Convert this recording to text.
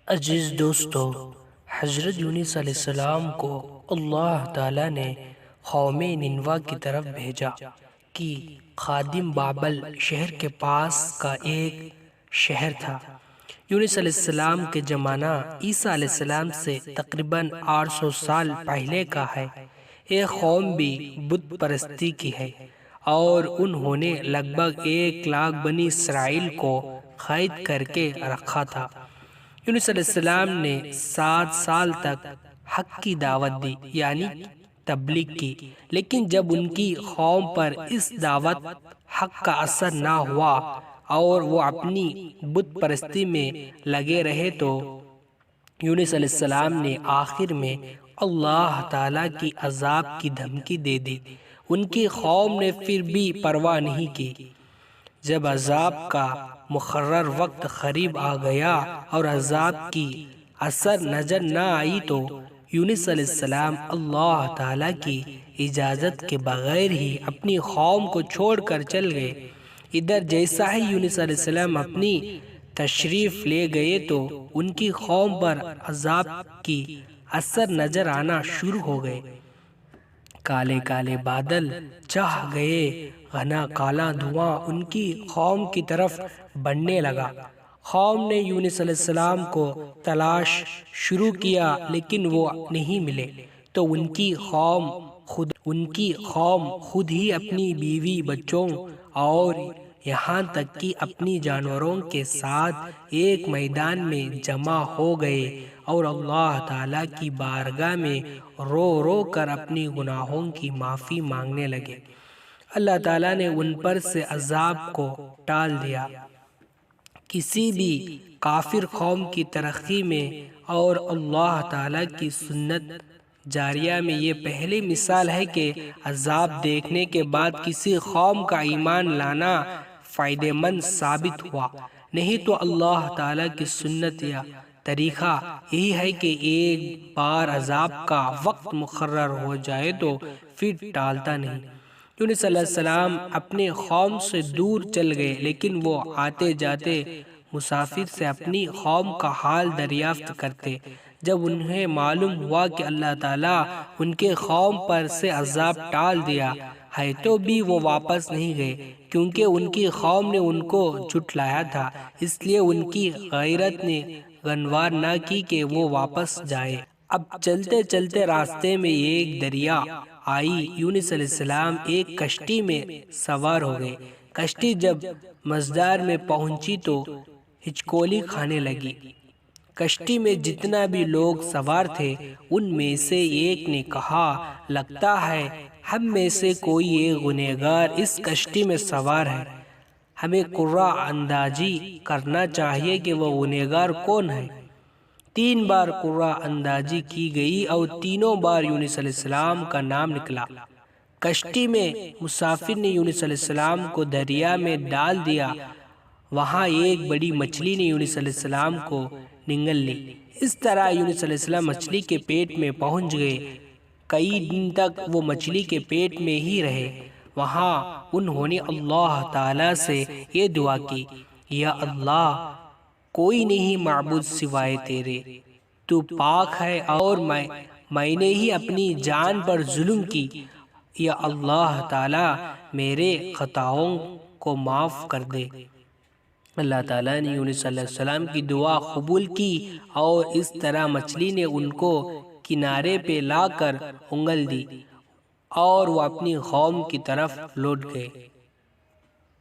عزیز دوستو، حضرت یونس علیہ السلام کو اللہ تعالیٰ نے قوم نینوا کی طرف بھیجا کہ خادم بابل شہر کے پاس کا ایک شہر تھا۔ یونس علیہ السلام کے زمانہ عیسیٰ علیہ السلام سے تقریباً 800 سال پہلے کا ہے۔ ایک قوم بھی بت پرستی کی ہے اور انہوں نے لگ بھگ 1 لاکھ بنی اسرائیل کو قید کر کے رکھا تھا۔ یونس علیہ السلام نے 7 سال تک حق کی دعوت دی، یعنی تبلیغ کی، لیکن جب ان کی قوم پر اس دعوت حق کا اثر نہ ہوا اور وہ اپنی بت پرستی میں لگے رہے تو یونس علیہ السلام نے آخر میں اللہ تعالیٰ کی عذاب کی دھمکی دے دی۔ ان کی قوم نے پھر بھی پرواہ نہیں کی۔ جب عذاب کا مقرر وقت قریب آ گیا اور عذاب کی اثر نظر نہ آئی تو یونس علیہ السلام اللہ تعالیٰ کی اجازت کے بغیر ہی اپنی قوم کو چھوڑ کر چل گئے۔ ادھر جیسا ہی یونس علیہ السلام اپنی تشریف لے گئے تو ان کی قوم پر عذاب کی اثر نظر آنا شروع ہو گئے۔ کالے کالے بادل چھا گئے، گھنا کالا دھواں ان کی قوم کی طرف بڑھنے لگا۔ قوم نے یونس علیہ السلام کو تلاش شروع کیا لیکن وہ نہیں ملے تو ان کی قوم خود ہی اپنی بیوی، بچوں اور یہاں تک کہ اپنی جانوروں کے ساتھ ایک میدان میں جمع ہو گئے اور اللہ تعالیٰ کی بارگاہ میں رو رو کر اپنی گناہوں کی معافی مانگنے لگے۔ اللہ تعالیٰ نے ان پر سے عذاب کو ٹال دیا۔ کسی بھی کافر قوم کی ترقی میں اور اللہ تعالیٰ کی سنت جاریہ میں یہ پہلی مثال ہے کہ عذاب دیکھنے کے بعد کسی قوم کا ایمان لانا فائدہ مند ثابت ہوا، نہیں تو اللہ تعالیٰ کی سنت یا طریقہ یہی ہے کہ ایک بار عذاب کا وقت مقرر ہو جائے تو پھر ٹالتا نہیں۔ یونس علیہ السلام اپنے قوم سے دور چل گئے، لیکن وہ آتے جاتے مسافر سے اپنی قوم کا حال دریافت کرتے۔ جب انہیں معلوم ہوا کہ اللہ تعالیٰ ان کے قوم پر سے عذاب ٹال دیا ہے تو بھی وہ واپس نہیں گئے، کیونکہ ان کی قوم نے ان کو جھٹلایا تھا، اس لیے ان کی غیرت نے گنوار نہ کی کہ وہ واپس جائے۔ اب چلتے چلتے راستے میں ایک دریا آئی۔ یونس علیہ السلام ایک کشتی میں سوار ہو گئے۔ کشتی جب مزدار میں پہنچی تو ہچکولی کھانے لگی۔ کشتی میں جتنا بھی لوگ سوار تھے ان میں سے ایک نے کہا، لگتا ہے ہم میں سے کوئی ایک گنہگار اس کشتی میں سوار ہے، ہمیں قرعہ اندازی کرنا چاہیے کہ وہ گنہگار کون ہے۔ 3 بار قرعہ اندازی کی گئی اور تینوں بار یونس علیہ السلام کا نام نکلا۔ کشتی میں مسافر نے یونس علیہ السلام کو دریا میں ڈال دیا۔ وہاں ایک بڑی مچھلی نے یونس علیہ السلام کو نگل لی۔ اس طرح یونس علیہ السلام مچھلی کے پیٹ میں پہنچ گئے۔ کئی دن تک وہ مچھلی کے پیٹ میں ہی رہے۔ وہاں انہوں نے اللہ تعالیٰ سے یہ دعا کی، یا اللہ، کوئی نہیں معبود سوائے تیرے، تو پاک ہے اور میں نے ہی اپنی جان پر ظلم کی، یا اللہ تعالیٰ میرے خطاؤں کو معاف کر دے۔ اللہ تعالیٰ نے یونس علیہ السلام کی دعا قبول کی اور اس طرح مچھلی نے ان کو کنارے پہ لا کر انگل دی اور وہ اپنی قوم کی طرف لوٹ گئے۔